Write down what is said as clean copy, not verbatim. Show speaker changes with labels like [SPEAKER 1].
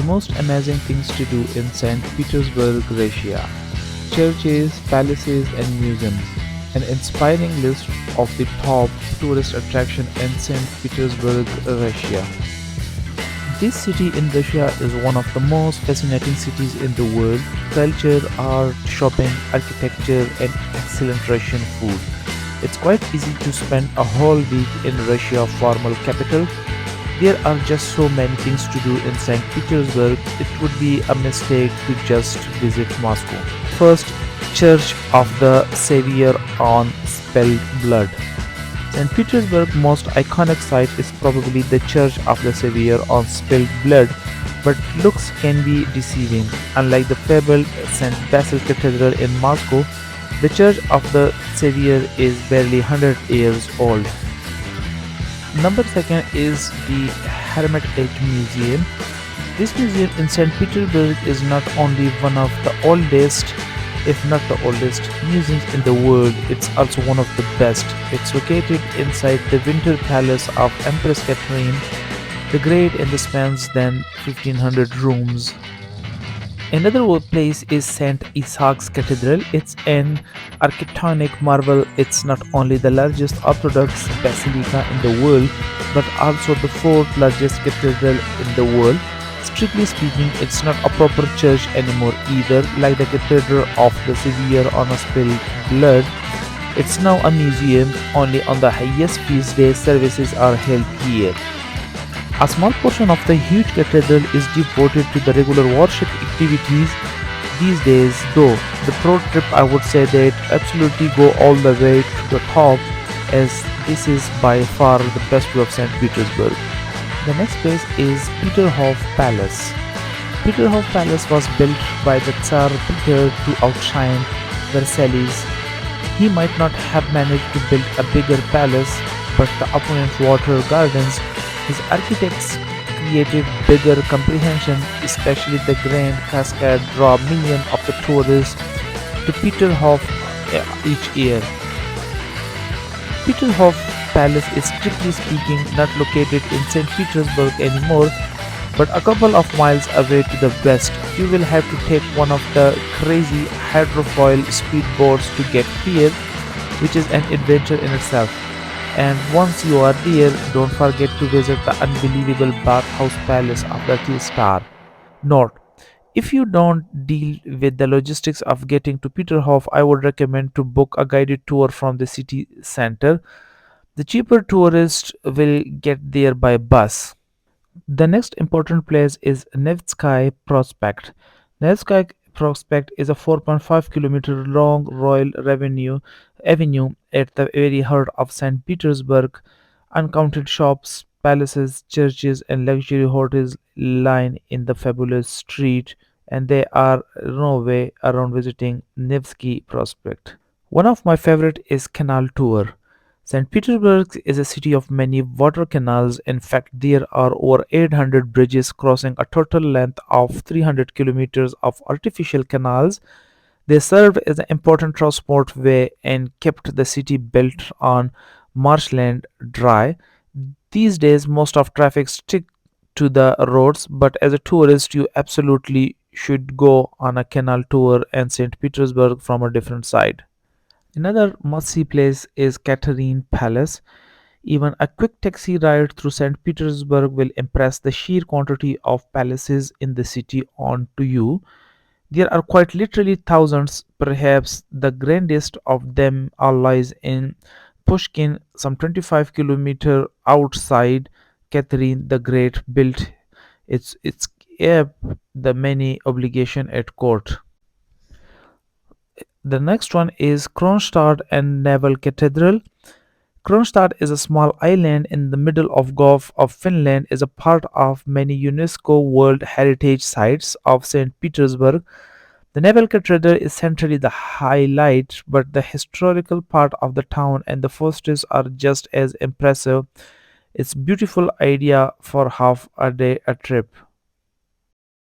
[SPEAKER 1] most amazing things to do in Saint Petersburg, Russia. Churches, palaces, and museums. An inspiring list of the top tourist attraction in Saint Petersburg, Russia. This city in Russia is one of the most fascinating cities in the world. Culture, art, shopping, architecture, and excellent Russian food. It's quite easy to spend a whole week in Russia formal capital. There are just so many things to do in St. Petersburg, it would be a mistake to just visit Moscow. First, Church of the Savior on Spilled Blood. St. Petersburg's most iconic site is probably the Church of the Savior on Spilled Blood, but looks can be deceiving. Unlike the fabled St. Basil Cathedral in Moscow, the Church of the Savior is barely 100 years old. Number second is the Hermitage Museum. This museum in St. Petersburg is not only one of the oldest, if not the oldest, museums in the world, it's also one of the best. It's located inside the Winter Palace of Empress Catherine the Great and spans than 1500 rooms. Another place is St. Isaac's Cathedral. It's an architectonic marvel. It's not only the largest Orthodox basilica in the world, but also the fourth largest cathedral in the world. Strictly speaking, it's not a proper church anymore either, like the Cathedral of the Savior on a Spilled Blood. It's now a museum. Only on the highest feast day services are held here. A small portion of the huge cathedral is devoted to the regular worship activities these days, though the pro trip I would say that absolutely go all the way to the top, as this is by far the best view of St. Petersburg. The next place is Peterhof Palace. Peterhof Palace was built by the Tsar Peter to outshine Versailles. He might not have managed to build a bigger palace, but the opulent water gardens his architects created bigger comprehension, especially the Grand Cascade draw millions of the tourists to Peterhof each year. Peterhof Palace is strictly speaking not located in St. Petersburg anymore, but a couple of miles away to the west. You will have to take one of the crazy hydrofoil speedboats to get here, which is an adventure in itself. And once you are there, don't forget to visit the unbelievable bathhouse palace of the T-Star. Note: if you don't deal with the logistics of getting to Peterhof, I would recommend to book a guided tour from the city center. The cheaper tourists will get there by bus. The next important place is Nevsky Prospect. Nevsky Prospect is a 4.5-kilometer long Royal Avenue at the very heart of St. Petersburg. Uncounted shops, palaces, churches, and luxury hotels line in the fabulous street, and there are no way around visiting Nevsky Prospect. One of my favorite is Canal Tour. St. Petersburg is a city of many water canals. In fact, there are over 800 bridges crossing a total length of 300 kilometers of artificial canals. They served as an important transport way and kept the city built on marshland dry. These days, most of traffic stick to the roads, but as a tourist, you absolutely should go on a canal tour and St. Petersburg from a different side. Another must-see place is Catherine Palace. Even a quick taxi ride through St. Petersburg will impress the sheer quantity of palaces in the city onto you. There are quite literally thousands, perhaps the grandest of them all lies in Pushkin, some 25 kilometers outside. Catherine the Great built its ape the many obligation at court. The next one is Kronstadt and Naval Cathedral. Kronstadt is a small island in the middle of Gulf of Finland, is a part of many UNESCO World Heritage Sites of St. Petersburg. The Naval Cathedral is centrally the highlight, but the historical part of the town and the fortress are just as impressive. It's beautiful idea for half a day a trip.